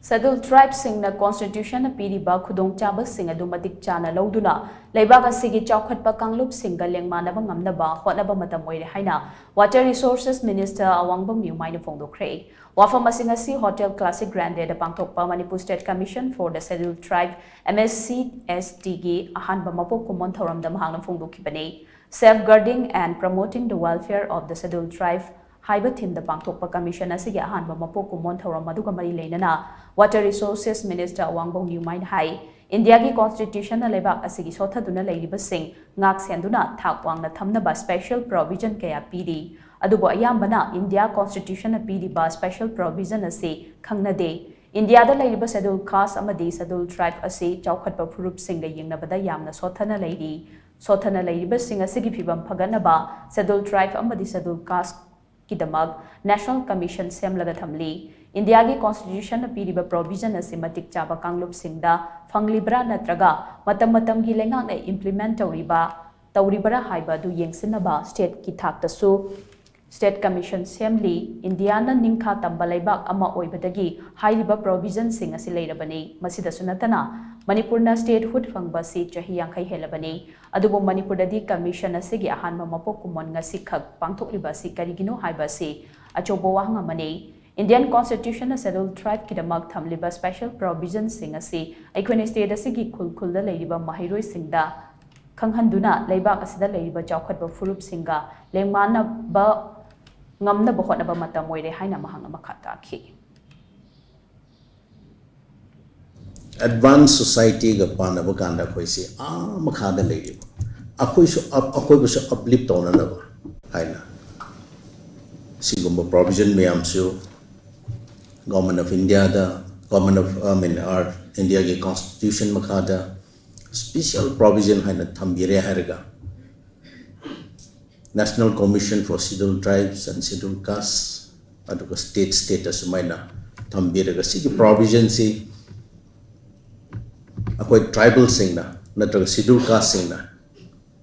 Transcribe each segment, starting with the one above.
Scheduled tribes SHINGNA constitution PIRIBA KHUDONGCHABA SING adu MATIK CHANNA LOUDUNA Leibak Asigi Chaokhatpa Kanglup Shing Lengbannaba Ngamdana Hotnaba Matam Oire HAINA Water Resources Minister AWANGBOW NEWMAI PHONGDOKKHRE Wafam asing Hotel Classic Grande da Pangthokpa Manipur State Commission for the Scheduled Tribe MSCST ahanba mapok kumon thoramda mahangna phongdokhibani safeguarding and promoting the welfare of the scheduled tribe haiba thim da pangthokpa commission asigi ahanba mapok kumon thoram maduga mari leinana Water Resources Minister AWANGBOW NEWMAI hai India ki constitution na Leibak asigi sothaduna leiriba sing ngak senduna thak wangna thamnaba special provision kaya piri adubo ayambana India constitution na piriba special provision ase khangnade India da leiriba scheduled caste amadi scheduled tribe ase Chaokhatpa Phurup Singh yengnabada yamna sothana leiriba sing asigi phibam phaganaba scheduled tribe amadi scheduled caste kidamak National Commission semlaga thamli India ki constitution na piriba provision ase matik chaba Kanglup Shing da phanglibra natraga matam gi lengak na implement tauribara haiba du yengsinaba state ki thak tasu State Commission Assembly Indiana Ningkha Tamba Leibak ama oibadagi hairiba provision sing asi leirabani masida sunatana Manipurna statehood fangba si chahi yankai helabani adubo Manipurdadi commission asigi ahanba mapok kumon ngasi khak pangthokliba si karigino haiba si achobo wahanga mani Indian Constitution scheduled tribe kidamak thamliba special provision sing asi aikone state asigi khulkhulda leiriba mahiroi singda khanghanduna Leibak asida leiriba Chaokhatpa Phurup Singha Lengbannaba Ngamdana Hotnaba Matam Oire HAINA mahanga makhata ki Advanced society ga panaba kanda khoisi makhada leiriba akhoi bu uplift tonana HAINA sigumba provision mayamsu Government of India da Government of our India ke constitution makhada special provision HAINA thambire haraga National Commission for Scheduled Tribes and Scheduled Castes aduga state status maina thambiraga sigi provision si akoi tribal singna natraga scheduled caste singna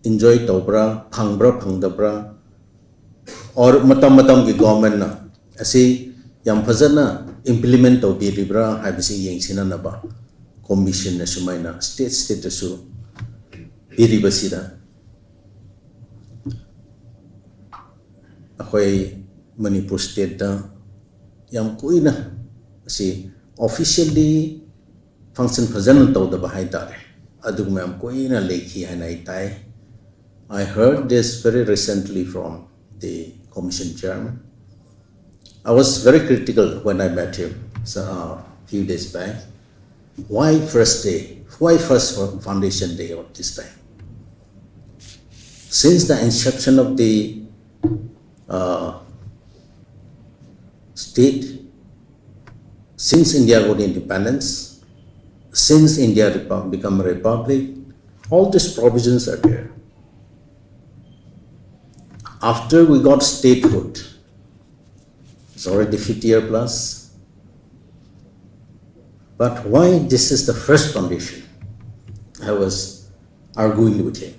enjoy tobra phangdabra or matam ki government na asi yam phajana implement tobiribra haibisi yengsina naba commission na sumaina state status su piribasida akhoi Manipur state da yam kuina si officially function phajana tawdaba haitare adugma yam kuina lekhi hanai tai I heard this very recently from the commission chairman. I was very critical when I met him a few days back. Why first day? Why first foundation day of this time? Since the inception of the state, since India got independence, since India become a republic, all these provisions are there. After we got statehood, it's already 50 years plus. But why this is the first foundation? I was arguing with him.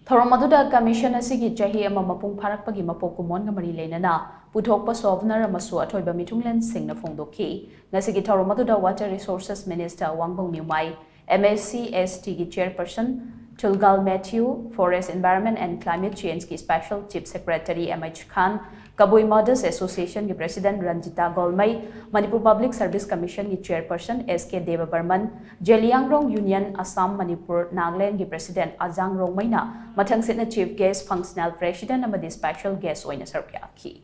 Thoramaduda commission asigi chahi ama mapung pharakpagi mapok kumon ngamari leinana puthokpa sovnar amasu athoiba mithunglen singna phongdokhi ngasigi thoramaduda Water Resources Minister AWANGBOW NEWMAI MSCST chairperson Tulgal Matthew, Forest Environment and Climate Change ki Special Chief Secretary MH Khan, Kabui Mothers Association ki President Ranjita Golmai, Manipur Public Service Commission ki Chairperson SK Deva Burman, Jeliangrong Union Assam Manipur Nagaland ki President Ajang Rongmaina, Mathang Sitna Chief Guest Functional President amadi Special Guest oina sarkya ki.